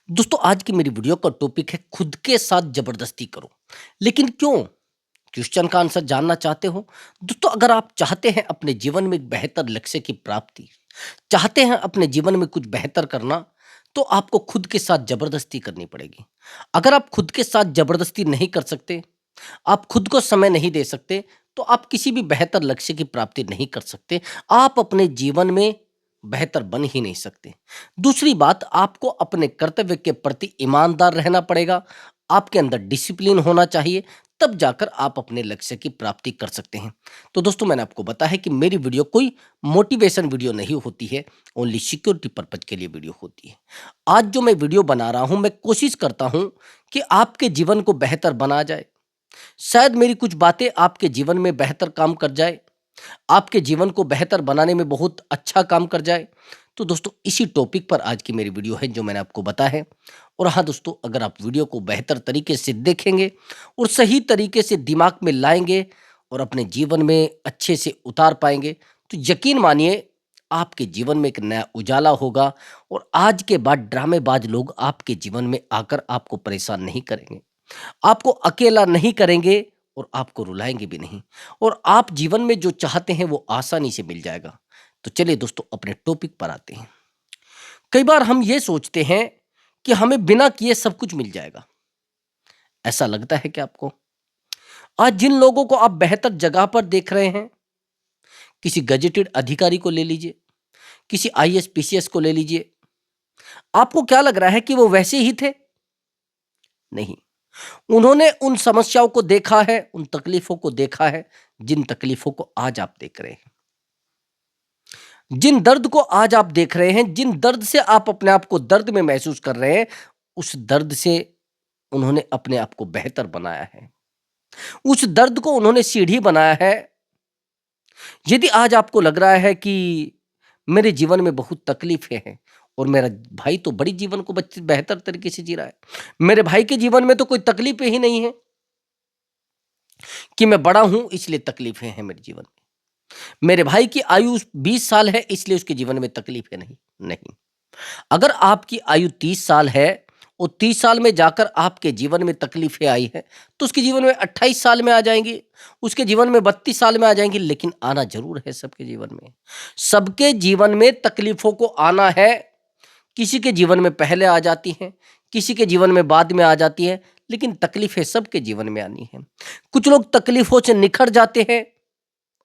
दोस्तों आज की मेरी वीडियो का टॉपिक है खुद के साथ जबरदस्ती करो। लेकिन क्यों? क्वेश्चन का आंसर जानना चाहते हो? दोस्तों अगर आप चाहते हैं अपने जीवन में एक बेहतर लक्ष्य की प्राप्ति, चाहते हैं अपने जीवन में कुछ बेहतर करना, तो आपको खुद के साथ जबरदस्ती करनी पड़ेगी। अगर आप खुद के साथ जबरदस्ती नहीं कर सकते, आप खुद को समय नहीं दे सकते, तो आप किसी भी बेहतर लक्ष्य की प्राप्ति नहीं कर सकते। आप अपने जीवन में बेहतर बन ही नहीं सकते। दूसरी बात, आपको अपने कर्तव्य के प्रति ईमानदार रहना पड़ेगा। आपके अंदर डिसिप्लिन होना चाहिए, तब जाकर आप अपने लक्ष्य की प्राप्ति कर सकते हैं। तो दोस्तों मैंने आपको बताया है कि मेरी वीडियो कोई मोटिवेशन वीडियो नहीं होती है, ओनली सिक्योरिटी पर्पज के लिए वीडियो होती है। आज जो मैं वीडियो बना रहा हूं, मैं कोशिश करता हूं कि आपके जीवन को बेहतर बना जाए। शायद मेरी कुछ बातें आपके जीवन में बेहतर काम कर जाए, आपके जीवन को बेहतर बनाने में बहुत अच्छा काम कर जाए। तो दोस्तों इसी टॉपिक पर आज की मेरी वीडियो है जो मैंने आपको बताया है। और हाँ दोस्तों, अगर आप वीडियो को बेहतर तरीके से देखेंगे और सही तरीके से दिमाग में लाएंगे और अपने जीवन में अच्छे से उतार पाएंगे, तो यकीन मानिए आपके जीवन में एक नया उजाला होगा। और आज के बाद ड्रामेबाज लोग आपके जीवन में आकर आपको परेशान नहीं करेंगे, आपको अकेला नहीं करेंगे और आपको रुलाएंगे भी नहीं। और आप जीवन में जो चाहते हैं वो आसानी से मिल जाएगा। तो चलिए दोस्तों अपने टॉपिक पर आते हैं। कई बार हम ये सोचते हैं कि हमें बिना किए सब कुछ मिल जाएगा। ऐसा लगता है कि आपको आज जिन लोगों को आप बेहतर जगह पर देख रहे हैं, किसी गजेटेड अधिकारी को ले लीजिए, किसी आईएएस पीसीएस को ले लीजिए, आपको क्या लग रहा है कि वो वैसे ही थे? नहीं, उन्होंने उन समस्याओं को देखा है, उन तकलीफों को देखा है, जिन तकलीफों को आज आप देख रहे हैं। जिन दर्द को आज आप देख रहे हैं, जिन दर्द से आप अपने आप को दर्द में महसूस कर रहे हैं, उस दर्द से उन्होंने अपने आप को बेहतर बनाया है। उस दर्द को उन्होंने सीढ़ी बनाया है। यदि आज आपको लग रहा है कि मेरे जीवन में बहुत तकलीफें हैं और मेरा भाई तो बड़ी जीवन को बेहतर तरीके से जी रहा है, मेरे भाई के जीवन में तो कोई तकलीफें ही नहीं है, कि मैं बड़ा हूं इसलिए तकलीफें हैं मेरे जीवन में, मेरे भाई की आयु 20 साल है इसलिए उसके जीवन में तकलीफें नहीं। नहीं, अगर आपकी आयु 30 साल है और 30 साल में जाकर आपके जीवन में तकलीफें आई है, तो उसके जीवन में 28 साल में आ जाएंगी, उसके जीवन में 32 साल में आ जाएंगी, लेकिन आना जरूर है सबके जीवन में। सबके जीवन में तकलीफों को आना है। किसी के जीवन में पहले आ जाती हैं, किसी के जीवन में बाद में आ जाती है, लेकिन तकलीफें सबके जीवन में आनी है। कुछ लोग तकलीफों से निखर जाते हैं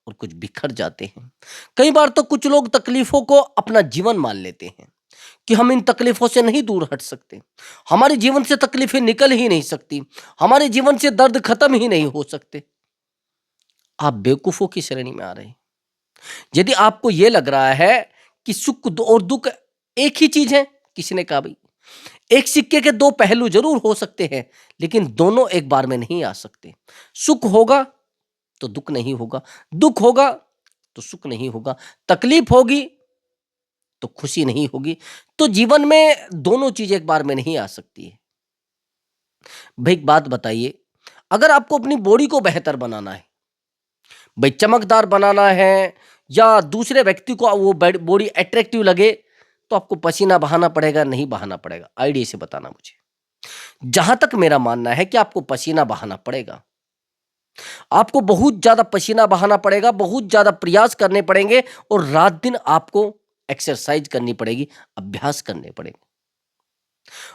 और कुछ बिखर जाते हैं। कई बार तो कुछ लोग तकलीफों को अपना जीवन मान लेते हैं कि हम इन तकलीफों से नहीं दूर हट सकते, हमारे जीवन से तकलीफें निकल ही नहीं सकती, हमारे जीवन से दर्द खत्म ही नहीं हो सकते। आप बेवकूफों की श्रेणी में आ रहे हैं। यदि आपको यह लग रहा है कि सुख और दुख एक ही चीज है, किसी ने कहा भाई एक सिक्के के दो पहलू जरूर हो सकते हैं, लेकिन दोनों एक बार में नहीं आ सकते। सुख होगा तो दुख नहीं होगा, दुख होगा तो सुख नहीं होगा, तकलीफ होगी तो खुशी नहीं होगी। तो जीवन में दोनों चीजें एक बार में नहीं आ सकती है। भाई एक बात बताइए, अगर आपको अपनी बॉडी को बेहतर बनाना है, भाई चमकदार बनाना है, या दूसरे व्यक्ति को वो बॉडी अट्रैक्टिव लगे, तो आपको पसीना बहाना पड़ेगा नहीं बहाना पड़ेगा? आइडिया से बताना मुझे। जहां तक मेरा मानना है कि आपको पसीना बहाना पड़ेगा, आपको बहुत ज्यादा पसीना बहाना पड़ेगा, बहुत ज्यादा प्रयास करने पड़ेंगे और रात दिन आपको एक्सरसाइज करनी पड़ेगी, अभ्यास करने पड़ेंगे।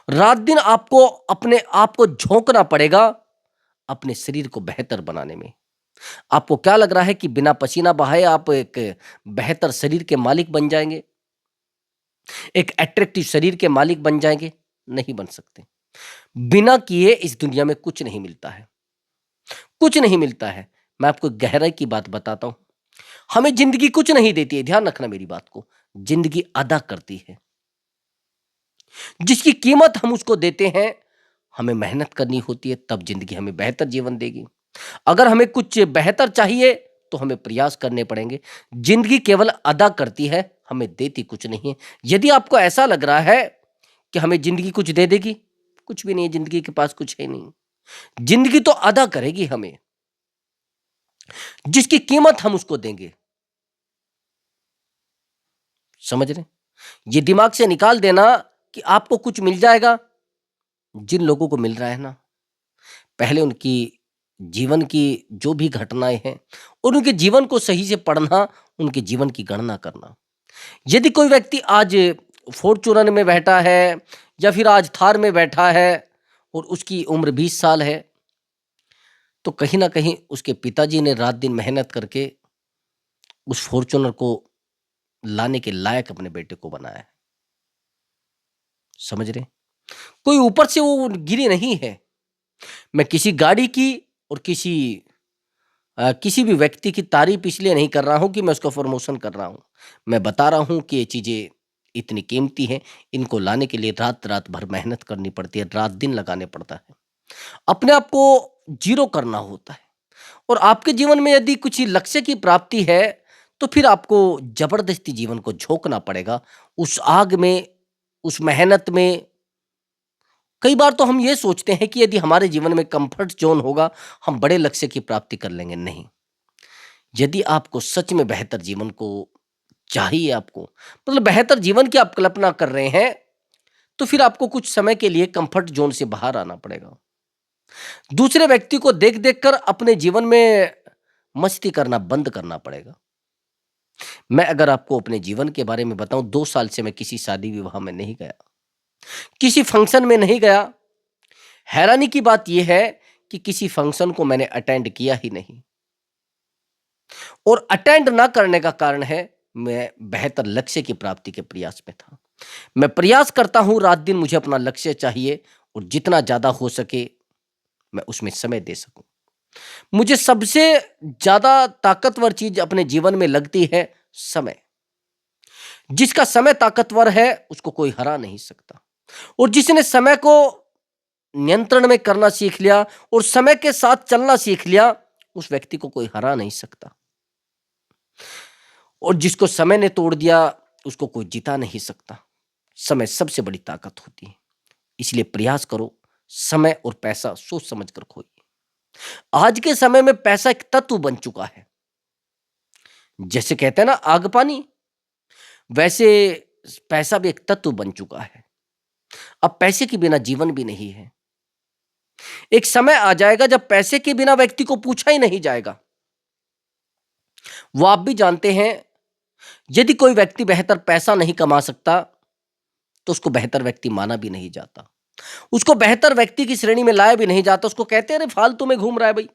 रात दिन आपको अपने आप को झोंकना पड़ेगा अपने शरीर को बेहतर बनाने में। आपको क्या लग रहा है कि बिना पसीना बहाए आप एक बेहतर शरीर के मालिक बन जाएंगे, एक अट्रैक्टिव शरीर के मालिक बन जाएंगे? नहीं बन सकते। बिना किए इस दुनिया में कुछ नहीं मिलता है, कुछ नहीं मिलता है। मैं आपको गहराई की बात बताता हूं। हमें जिंदगी कुछ नहीं देती है, ध्यान रखना मेरी बात को, जिंदगी अदा करती है। जिसकी कीमत हम उसको देते हैं, हमें मेहनत करनी होती है, तब जिंदगी हमें बेहतर जीवन देगी। अगर हमें कुछ बेहतर चाहिए तो हमें प्रयास करने पड़ेंगे। जिंदगी केवल अदा करती है, हमें देती कुछ नहीं है। यदि आपको ऐसा लग रहा है कि हमें जिंदगी कुछ दे देगी, कुछ भी नहीं है, जिंदगी के पास कुछ है नहीं। जिंदगी तो अदा करेगी हमें, जिसकी कीमत हम उसको देंगे। समझ रहे? ये दिमाग से निकाल देना कि आपको कुछ मिल जाएगा, जिन लोगों को मिल रहा है ना, पहले उनकी जीवन की जो भी घटनाएँ हैं, उनके जीवन को सही से पढ़ना, उनके जीवन की गणना करना। यदि कोई व्यक्ति आज फ़ॉर्च्यूनर में बैठा है या फिर आज थार में बैठा है और उसकी उम्र 20 साल है, तो कहीं न कहीं उसके पिताजी ने रात-दिन मेहनत करके उस फ़ॉर्च्यूनर को लाने के लायक अपने बेटे को बनाया है। समझ रहे हैं? कोई ऊपर से वो गिरी नहीं है। मैं किसी गाड़ी की और किसी भी व्यक्ति की तारीफ़ इसलिए नहीं कर रहा हूँ कि मैं उसका प्रमोशन कर रहा हूँ। मैं बता रहा हूँ कि ये चीज़ें इतनी कीमती हैं, इनको लाने के लिए रात-रात भर मेहनत करनी पड़ती है, रात-दिन लगाने पड़ता है। अपने आप को ज़ीरो करना होता है और आपके जीवन में यदि कुछ लक्ष्य की प्राप्ति है, तो फिर आपको ज़बरदस्ती जीवन को झोंकना पड़ेगा। उस आग में, उस मेहनत में कई बार तो हम ये सोचते हैं कि यदि हमारे जीवन में कंफर्ट ज़ोन होगा, हम बड़े लक्ष्य की प्राप्ति कर लेंगे। नहीं। यदि आपको सच में बेहतर जीवन को चाहिए आपको, मतलब बेहतर जीवन की आप कल्पना कर रहे हैं, तो फिर आपको कुछ समय के लिए कंफर्ट ज़ोन से बाहर आना पड़ेगा। दूसरे व्यक्ति को देख-देख कर अपने जीवन में मस्ती करना बंद करना पड़ेगा। मैं अगर आपको अपने जीवन के बारे में बताऊँ, 2 साल से मैं किसी शादी-विवाह में नहीं गया, किसी फंक्शन में नहीं गया। हैरानी की बात ये है कि किसी फंक्शन को मैंने अटेंड किया ही नहीं और अटेंड ना करने का कारण है, मैं बेहतर लक्ष्य की प्राप्ति के प्रयास में था। मैं प्रयास करता हूँ रात-दिन मुझे अपना लक्ष्य चाहिए और जितना ज़्यादा हो सके मैं उसमें समय दे सकूँ। मुझे सबसे ज़्यादा ताकतवर चीज़ अपने जीवन में लगती है समय। जिसका समय ताकतवर है उसको कोई हरा नहीं सकता और जिसने समय को नियंत्रण में करना सीख लिया और समय के साथ चलना सीख लिया, उस व्यक्ति को कोई हरा नहीं सकता और जिसको समय ने तोड़ दिया, उसको कोई जिता नहीं सकता। समय सबसे बड़ी ताकत होती है, इसलिए प्रयास करो, समय और पैसा सोच समझ कर खोइए। आज के समय में पैसा एक तत्व बन चुका है, जैसे कहते हैं ना आग पानी, वैसे पैसा भी एक तत्व बन चुका है। अब पैसे के बिना जीवन भी नहीं है। एक समय आ जाएगा जब पैसे के बिना व्यक्ति को पूछा ही नहीं जाएगा। वो आप भी जानते हैं, यदि कोई व्यक्ति बेहतर पैसा नहीं कमा सकता, तो उसको बेहतर व्यक्ति माना भी नहीं जाता। उसको बेहतर व्यक्ति की श्रेणी में लाया भी नहीं जाता। उसको कहते हैं, अरे फालतू में घूम रहा है भाई,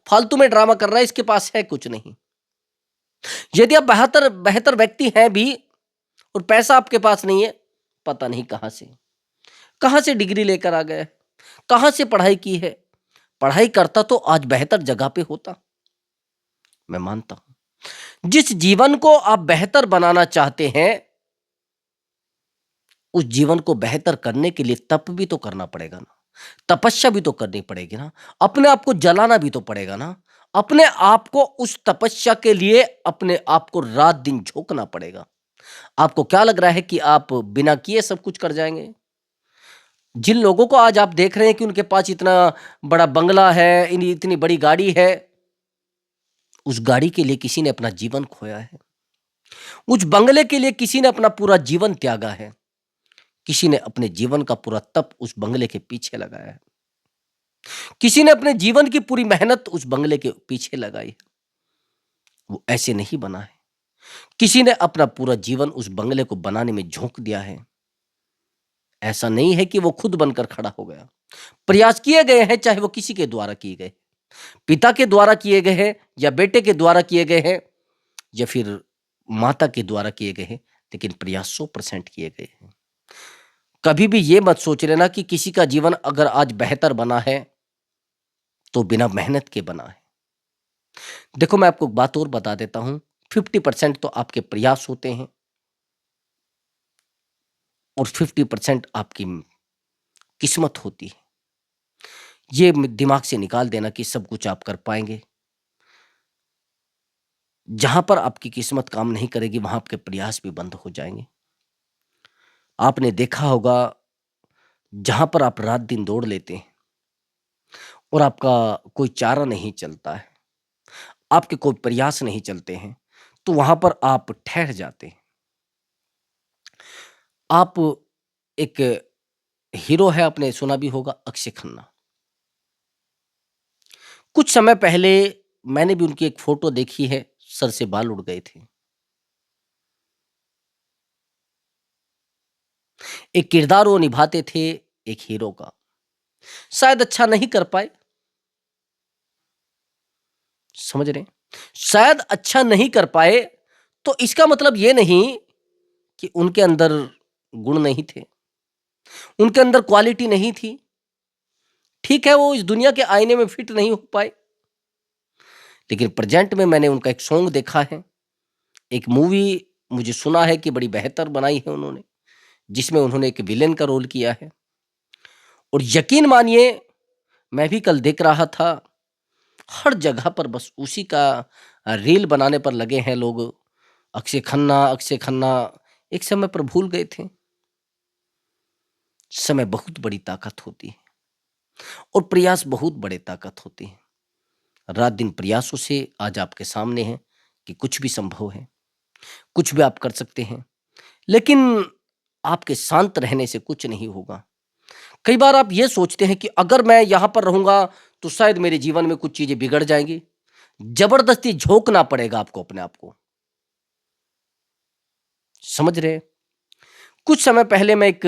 फालतू में ड्रामा कर रहा है, इसके पास है कुछ नहीं। यदि आप बेहतर बेहतर व्यक्ति हैं भी और पैसा आपके पास नहीं है, पता नहीं कहां से डिग्री लेकर आ गए, कहां से पढ़ाई की है। पढ़ाई करता तो आज बेहतर जगह पे होता। मैं मानता हूं जिस जीवन को आप बेहतर बनाना चाहते हैं, उस जीवन को बेहतर करने के लिए तप भी तो करना पड़ेगा ना, तपस्या भी तो करनी पड़ेगी ना, अपने आप को जलाना भी तो पड़ेगा ना, अपने आप को उस तपस्या के लिए अपने आप को रात दिन झोंकना पड़ेगा। आपको क्या लग रहा है कि आप बिना किए सब कुछ कर जाएंगे? जिन लोगों को आज आप देख रहे हैं कि उनके पास इतना बड़ा बंगला है, इतनी बड़ी गाड़ी है, उस गाड़ी के लिए किसी ने अपना जीवन खोया है। उस बंगले के लिए किसी ने अपना पूरा जीवन त्यागा है। किसी ने अपने जीवन का पूरा तप उस बंगले के पीछे लगाया है। किसी ने अपने जीवन की पूरी मेहनत उस बंगले के पीछे लगाई है। वो ऐसे नहीं बना है। किसी ने अपना पूरा जीवन उस बंगले को बनाने में झोंक दिया है। ऐसा नहीं है कि वो खुद बनकर खड़ा हो गया। प्रयास किए गए हैं, चाहे वो किसी के द्वारा किए गए, पिता के द्वारा किए गए हैं या बेटे के द्वारा किए गए हैं या फिर माता के द्वारा किए गए हैं, लेकिन प्रयास 100% किए गए हैं। कभी भी ये मत सोच लेना कि किसी का जीवन अगर आज बेहतर बना है तो बिना मेहनत के बना है। देखो, मैं आपको एक बात और बता देता हूं, 50% तो आपके प्रयास होते हैं और 50% आपकी किस्मत होती है। ये दिमाग से निकाल देना कि सब कुछ आप कर पाएंगे। जहां पर आपकी किस्मत काम नहीं करेगी, वहां आपके प्रयास भी बंद हो जाएंगे। आपने देखा होगा, जहां पर आप रात दिन दौड़ लेते हैं और आपका कोई चारा नहीं चलता है, आपके कोई प्रयास नहीं चलते हैं, तो वहां पर आप ठहर जाते हैं। आप एक हीरो है, आपने सुना भी होगा, अक्षय खन्ना। कुछ समय पहले मैंने भी उनकी एक फ़ोटो देखी है, सर से बाल उड़ गए थे। एक किरदार वो निभाते थे एक हीरो का। शायद अच्छा नहीं कर पाए, समझ रहे हैं? शायद अच्छा नहीं कर पाए, तो इसका मतलब ये नहीं कि उनके अंदर गुण नहीं थे, उनके अंदर क्वालिटी नहीं थी। ठीक है, वो इस दुनिया के आईने में फिट नहीं हो पाए, लेकिन प्रेज़ेंट में मैंने उनका एक सॉन्ग देखा है, एक मूवी मुझे सुना है कि बड़ी बेहतर बनाई है उन्होंने, जिसमें उन्होंने एक विलेन का रोल किया है। और यकीन मानिए, मैं भी कल देख रहा था, हर जगह पर बस उसी का रील बनाने पर लगे हैं लोग। अक्षय खन्ना, अक्षय खन्ना। एक समय पर भूल गए थे, समय बहुत बड़ी ताकत होती है और प्रयास बहुत बड़े ताकत होते हैं। रात दिन प्रयासों से आज आपके सामने हैं कि कुछ भी संभव है, कुछ भी आप कर सकते हैं, लेकिन आपके शांत रहने से कुछ नहीं होगा। कई बार आप ये सोचते हैं कि अगर मैं यहाँ पर रहूँगा, तो शायद मेरे जीवन में कुछ चीज़ें बिगड़ जाएँगी। ज़बरदस्ती झोंकना पड़ेगा आपको अपने आप को, समझ रहे हैं? कुछ समय पहले मैं एक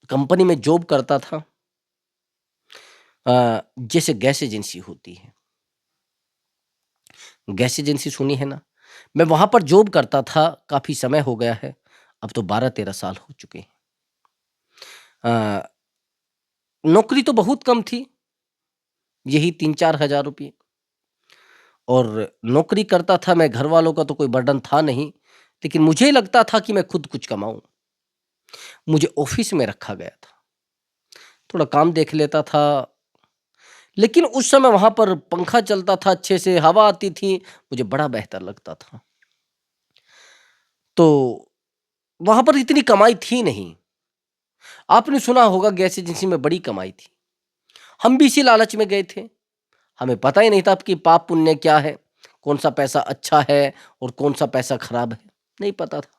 कंपनी में जॉब करता था। जैसे गैस एजेंसी होती है, गैस एजेंसी सुनी है ना? मैं वहाँ पर जॉब करता था, काफ़ी समय हो गया है, अब तो 12-13 साल हो चुके हैं। अ, नौकरी तो बहुत कम थी, यही 3-4 हज़ार रुपए, और नौकरी करता था मैं, घरवालों का तो कोई बर्डन था नहीं, लेकिन मुझे लगता था कि मैं खुद कुछ कमाऊँ। मुझे ऑफ़िस में रखा गया था, थोड़ा काम देख लेता था, लेकिन उस समय वहाँ पर पंखा चलता था, अच्छे से हवा आती थी, मुझे बड़ा बेहतर लगता था। तो वहाँ पर इतनी कमाई थी नहीं। आपने सुना होगा गैस एजेंसी में बड़ी कमाई थी। हम भी इसी लालच में गए थे। हमें पता ही नहीं था कि पाप पुण्य क्या है, कौन-सा पैसा अच्छा है और कौन-सा पैसा खराब है, नहीं पता था।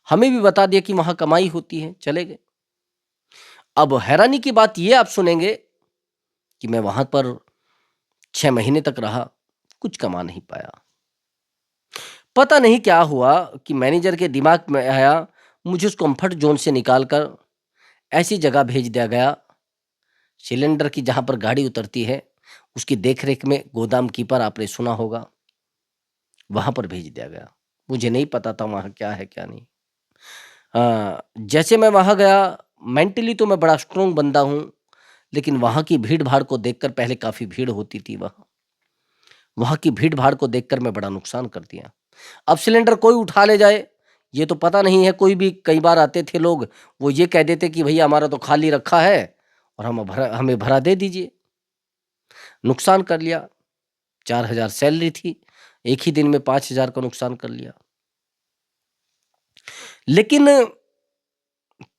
हमें भी बता दिया कि वहाँ कमाई होती है, चले गए। अब हैरानी की बात ये आप सुनेंगे कि मैं वहाँ पर 6 महीने तक रहा, कुछ कमा नहीं पाया। पता नहीं क्या हुआ कि मैनेजर के दिमाग में आया, मुझे उस कम्फर्ट ज़ोन से निकाल कर ऐसी जगह भेज दिया गया, सिलेंडर की जहाँ पर गाड़ी उतरती है, उसकी देख-रेख में गोदाम कीपर, आपने सुना होगा, वहाँ पर भेज दिया गया। मुझे नहीं पता था वहाँ क्या है, क्या नहीं। जैसे मैं वहाँ गया, मेंटली तो मैं बड़ा स्ट्रॉन्ग बंदा हूँ, लेकिन वहाँ की भीड़-भाड़ को देखकर, पहले काफ़ी भीड़ होती थी वहाँ। वहाँ की भीड़-भाड़ को देखकर मैं बड़ा नुकसान कर दिया। अब सिलेंडर कोई उठा ले जाए, ये तो पता नहीं है, कोई भी कई बार आते थे लोग, वो ये कह देते कि भैया हमारा तो खाली रखा है और हमें भरा दे दीजिए। नुकसान कर लिया, 4,000 सैलरी थी, एक ही दिन में 5,000 का नुकसान कर लिया। लेकिन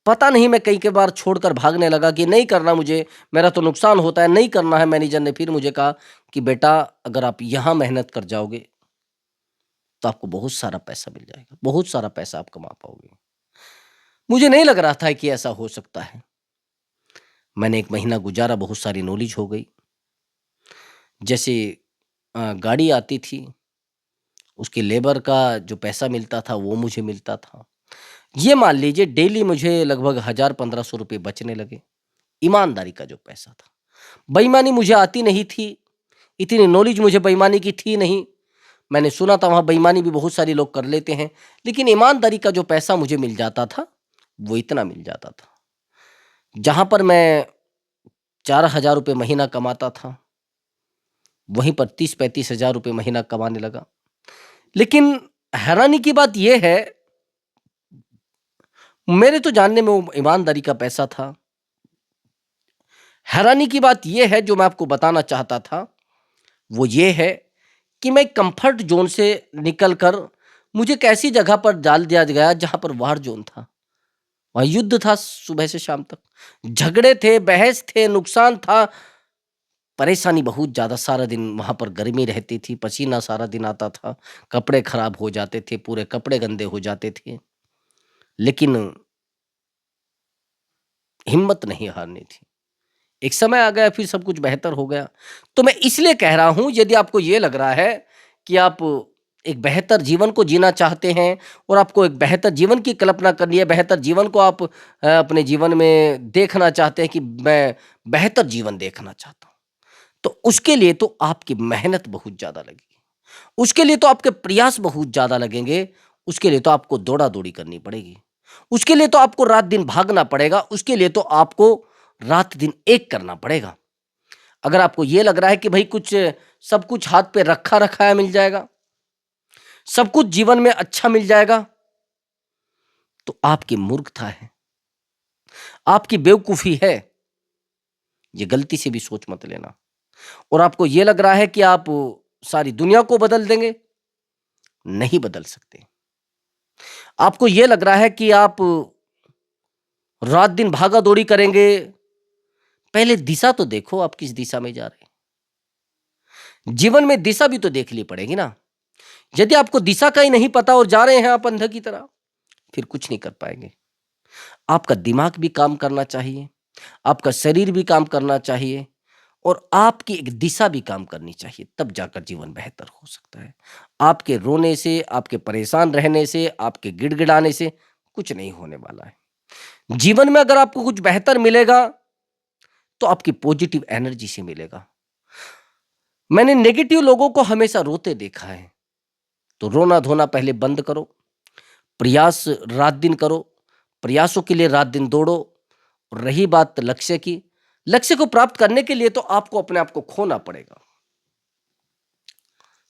पता नहीं मैं कई के बार छोड़कर भागने लगा कि नहीं करना मुझे, मेरा तो नुकसान होता है, नहीं करना है। मैनेजर ने फिर मुझे कहा कि बेटा, अगर आप यहाँ मेहनत कर जाओगे, तो आपको बहुत सारा पैसा मिल जाएगा, बहुत सारा पैसा आप कमा पाओगे। मुझे नहीं लग रहा था कि ऐसा हो सकता है। मैंने 1 महीना गुज़ारा, बहुत सारी नॉलेज हो गई। जैसे गाड़ी आती थी, उसके लेबर का जो पैसा मिलता था, वो मुझे मिलता था। ये मान लीजिए डेली मुझे लगभग 1,000-1,500 रुपए बचने लगे, ईमानदारी का जो पैसा था। बेईमानी मुझे आती नहीं थी, इतनी नॉलेज मुझे बेईमानी की थी नहीं। मैंने सुना था वहाँ बेईमानी भी बहुत सारे लोग कर लेते हैं, लेकिन ईमानदारी का जो पैसा मुझे मिल जाता था, वो इतना मिल जाता था। जहाँ पर मैं 4,000 रुपए महीना कमाता था, वहीं पर 30-35 हज़ार रुपए महीना कमाने लगा। लेकिन हैरानी की बात ये है, मेरे तो जानने में वो ईमानदारी का पैसा था। हैरानी की बात ये है, जो मैं आपको बताना चाहता था, वो ये है कि मैं कम्फर्ट ज़ोन से निकल कर मुझे एक ऐसी जगह पर डाल दिया गया, जहाँ पर वार ज़ोन था। वहाँ युद्ध था सुबह से शाम तक। झगड़े थे, बहस थे, नुकसान था, परेशानी बहुत ज़्यादा। सारा दिन वहाँ पर गर्मी रहती थी, पसीना सारा दिन आता था, कपड़े खराब हो जाते थे, पूरे कपड़े गंदे हो जाते थे। लेकिन हिम्मत नहीं हारनी थी। एक समय आ गया, फिर सब कुछ बेहतर हो गया। तो मैं इसलिए कह रहा हूँ, यदि आपको ये लग रहा है कि आप एक बेहतर जीवन को जीना चाहते हैं और आपको एक बेहतर जीवन की कल्पना करनी है, बेहतर जीवन को आप अपने जीवन में देखना चाहते हैं कि मैं बेहतर जीवन देखना चाहता हूँ, तो उसके लिए तो आपकी मेहनत बहुत ज़्यादा लगेगी। उसके लिए तो आपके प्रयास बहुत ज़्यादा लगेंगे। उसके लिए तो आपको दौड़ा-दौड़ी करनी पड़ेगी। उसके लिए तो आपको रात-दिन भागना पड़ेगा। उसके लिए तो आपको रात-दिन एक करना पड़ेगा। अगर आपको ये लग रहा है कि भई कुछ सब कुछ हाथ पे रखा-रखाया मिल जाएगा, सब कुछ जीवन में अच्छा मिल जाएगा, तो आपकी मूर्खता है, आपकी बेवकूफ़ी है। ये गलती से भी सोच मत लेना। और आपको ये लग रहा है कि आप सारी दुनिया को बदल देंगे, नहीं बदल सकते। आपको ये लग रहा है कि आप रात-दिन भागा-दौड़ी करेंगे, पहले दिशा तो देखो आप किस दिशा में जा रहे हैं। जीवन में दिशा भी तो देखनी पड़ेगी ना। यदि आपको दिशा का ही नहीं पता और जा रहे हैं आप अंधे की तरह, फिर कुछ नहीं कर पाएँगे। आपका दिमाग भी काम करना चाहिए, आपका शरीर भी काम करना चाहिए और आपकी एक दिशा भी काम करनी चाहिए, तब जाकर जीवन बेहतर हो सकता है। आपके रोने से, आपके परेशान रहने से, आपके गिड़गिड़ाने से कुछ नहीं होने वाला है। जीवन में अगर आपको कुछ बेहतर मिलेगा, तो आपकी पॉजिटिव एनर्जी से मिलेगा। मैंने नेगेटिव लोगों को हमेशा रोते देखा है, तो रोना-धोना पहले बंद करो, प्रयास रात-दिन करो, प्रयासों के लिए रात-दिन दौड़ो। और रही बात लक्ष्य की, लक्ष्य को प्राप्त करने के लिए तो आपको अपने आप को खोना पड़ेगा।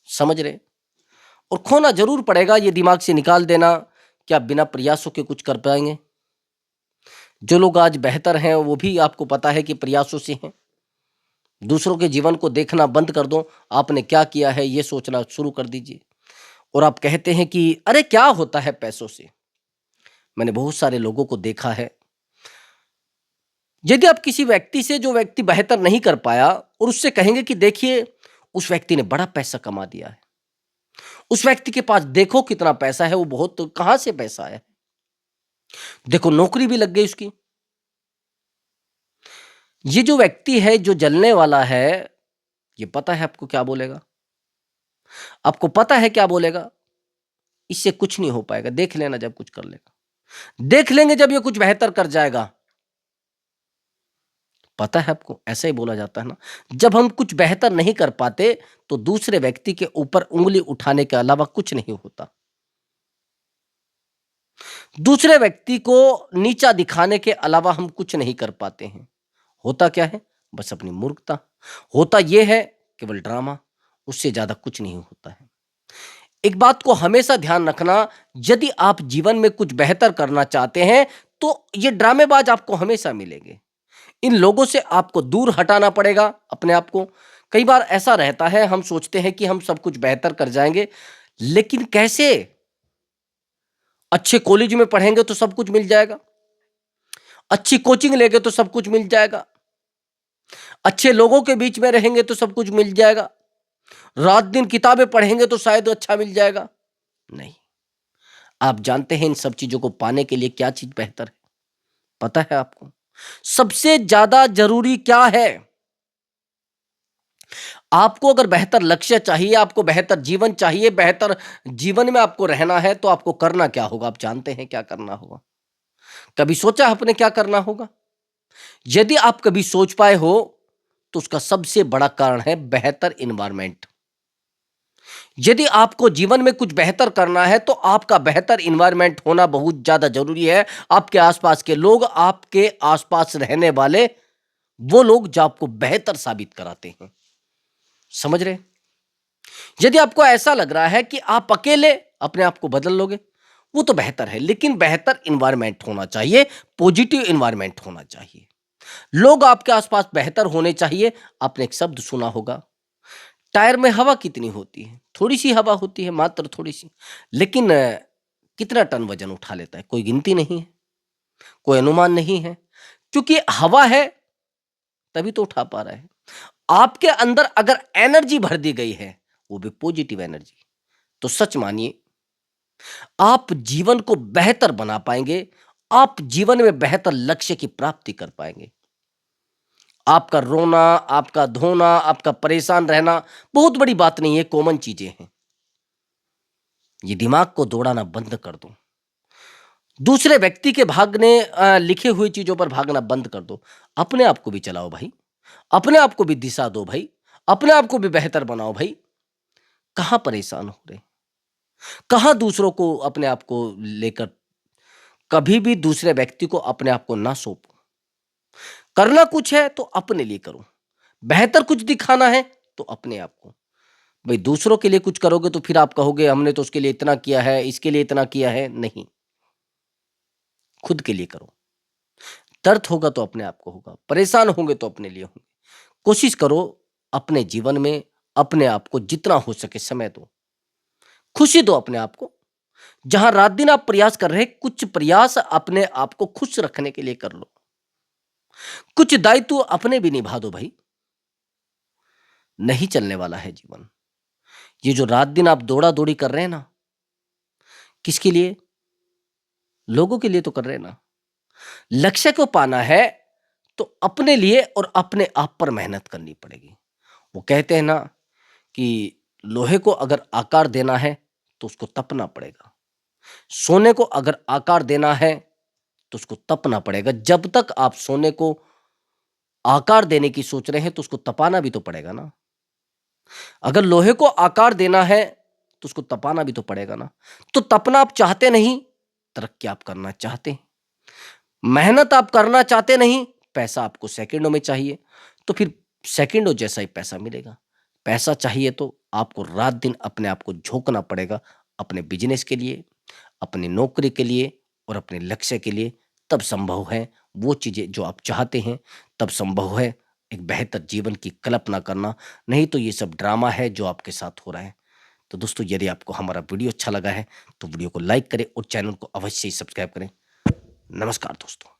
समझ रहे? और खोना ज़रूर पड़ेगा, ये दिमाग से निकाल देना कि आप बिना प्रयासों के कुछ कर पाएँगे। जो लोग आज बेहतर हैं, वो भी आपको पता है कि प्रयासों से हैं। दूसरों के जीवन को देखना बंद कर दो, आपने क्या किया है ये सोचना शुरू कर दीजिए। और आप कहते हैं कि अरे क्या होता है पैसों से? मैंने बहुत सारे लोगों को देखा है, यदि आप किसी व्यक्ति से, जो व्यक्ति बेहतर नहीं कर पाया, और उससे कहेंगे कि देखिए उस व्यक्ति ने बड़ा पैसा कमा दिया है, उस व्यक्ति के पास देखो कितना पैसा है, वो बहुत कहाँ से पैसा आया है, देखो नौकरी भी लग गई उसकी। ये जो व्यक्ति है, जो जलने वाला है, ये पता है आपको क्या बोलेगा? आपको पता है क्या बोलेगा? इससे कुछ नहीं हो पाएगा, देख लेना जब कुछ कर लेगा, देख लेंगे जब ये कुछ बेहतर कर जाएगा। पता है आपको, ऐसा ही बोला जाता है ना। जब हम कुछ बेहतर नहीं कर पाते, तो दूसरे व्यक्ति के ऊपर उंगली उठाने के अलावा कुछ नहीं होता। दूसरे व्यक्ति को नीचा दिखाने के अलावा हम कुछ नहीं कर पाते हैं। होता क्या है? बस अपनी मूर्खता। होता यह है केवल ड्रामा, उससे ज्यादा कुछ नहीं होता है। एक बात को हमेशा ध्यान रखना, यदि आप जीवन में कुछ बेहतर करना चाहते हैं, तो ये ड्रामेबाज आपको हमेशा मिलेंगे। इन लोगों से आपको दूर हटाना पड़ेगा अपने आप को। कई बार ऐसा रहता है, हम सोचते हैं कि हम सब कुछ बेहतर कर जाएंगे, लेकिन कैसे? अच्छे कॉलेज में पढ़ेंगे तो सब कुछ मिल जाएगा, अच्छी कोचिंग लेंगे तो सब कुछ मिल जाएगा, अच्छे लोगों के बीच में रहेंगे तो सब कुछ मिल जाएगा, रात दिन किताबें पढ़ेंगे तो शायद अच्छा मिल जाएगा। नहीं। आप जानते हैं इन सब चीजों को पाने के लिए क्या चीज बेहतर है? पता है आपको सबसे ज्यादा जरूरी क्या है? आपको अगर बेहतर लक्ष्य चाहिए, आपको बेहतर जीवन चाहिए, बेहतर जीवन में आपको रहना है, तो आपको करना क्या होगा? आप जानते हैं क्या करना होगा? कभी सोचा आपने क्या करना होगा? यदि आप कभी सोच पाए हो, तो उसका सबसे बड़ा कारण है बेहतर इन्वायरमेंट। यदि आपको जीवन में कुछ बेहतर करना है, तो आपका बेहतर इन्वायरमेंट होना बहुत ज्यादा जरूरी है। आपके आसपास के लोग, आपके आसपास रहने वाले वो लोग जो आपको बेहतर साबित कराते हैं। समझ रहे? यदि आपको ऐसा लग रहा है कि आप अकेले अपने आप को बदल लोगे, वो तो बेहतर है, लेकिन बेहतर इन्वायरमेंट होना चाहिए, पॉजिटिव इन्वायरमेंट होना चाहिए। लोग आपके आसपास बेहतर होने चाहिए। आपने एक शब्द सुना होगा, टायर में हवा कितनी होती है? थोड़ी सी हवा होती है, मात्र थोड़ी सी, लेकिन कितना टन वजन उठा लेता है? कोई गिनती नहीं है, कोई अनुमान नहीं है, क्योंकि हवा है तभी तो उठा पा रहा है। आपके अंदर अगर एनर्जी भर दी गई है, वो भी पॉजिटिव एनर्जी, तो सच मानिए आप जीवन को बेहतर बना पाएंगे, आप जीवन में बेहतर लक्ष्य की प्राप्ति कर पाएंगे। आपका रोना, आपका धोना, आपका परेशान रहना बहुत बड़ी बात नहीं है, कॉमन चीजें हैं। ये दिमाग को दौड़ाना बंद कर दो। दूसरे व्यक्ति के भागने लिखे हुई चीजों पर भागना बंद कर दो। अपने आप को भी चलाओ भाई, अपने आप को भी दिशा दो भाई, अपने आप को भी बेहतर बनाओ भाई। कहाँ परेशान हो रहे, कहाँ दूसरों को अपने आप को लेकर। कभी भी दूसरे व्यक्ति को अपने आप को ना सौंपो। करना कुछ है तो अपने लिए करो, बेहतर कुछ दिखाना है तो अपने आप को। भाई दूसरों के लिए कुछ करोगे तो फिर आप कहोगे हमने तो उसके लिए इतना किया है, इसके लिए इतना किया है। नहीं, खुद के लिए करो। दर्द होगा तो अपने आप को होगा, परेशान होंगे तो अपने लिए होंगे। कोशिश करो अपने जीवन में अपने आप को जितना हो सके समय दो, खुशी दो अपने आप को। जहां रात दिन आप प्रयास कर रहे हैं, कुछ प्रयास अपने आप को खुश रखने के लिए कर लो। कुछ दायित्व अपने भी निभा दो भाई। नहीं चलने वाला है जीवन। ये जो रात दिन आप दौड़ा दौड़ी कर रहे हैं ना, किसके लिए? लोगों के लिए तो कर रहे हैं ना। लक्ष्य को पाना है तो अपने लिए और अपने आप पर मेहनत करनी पड़ेगी। वो कहते हैं ना कि लोहे को अगर आकार देना है तो उसको तपना पड़ेगा, सोने को अगर आकार देना है तो उसको तपना पड़ेगा। जब तक आप सोने को आकार देने की सोच रहे हैं तो उसको तपाना भी तो पड़ेगा ना। अगर लोहे को आकार देना है तो उसको तपाना भी तो पड़ेगा ना। तो तपना आप चाहते नहीं, तरक्की आप करना चाहते हैं। मेहनत आप करना चाहते नहीं, पैसा आपको सेकंडों में चाहिए, तो फिर सेकंडों जैसा ही पैसा मिलेगा। पैसा चाहिए तो आपको रात दिन अपने आप को झोंकना पड़ेगा, अपने बिजनेस के लिए, अपनी नौकरी के लिए और अपने लक्ष्य के लिए। तब संभव है वो चीजें जो आप चाहते हैं, तब संभव है एक बेहतर जीवन की कल्पना करना। नहीं तो ये सब ड्रामा है जो आपके साथ हो रहा है। तो दोस्तों, यदि आपको हमारा वीडियो अच्छा लगा है तो वीडियो को लाइक करें और चैनल को अवश्य ही सब्सक्राइब करें। नमस्कार दोस्तों।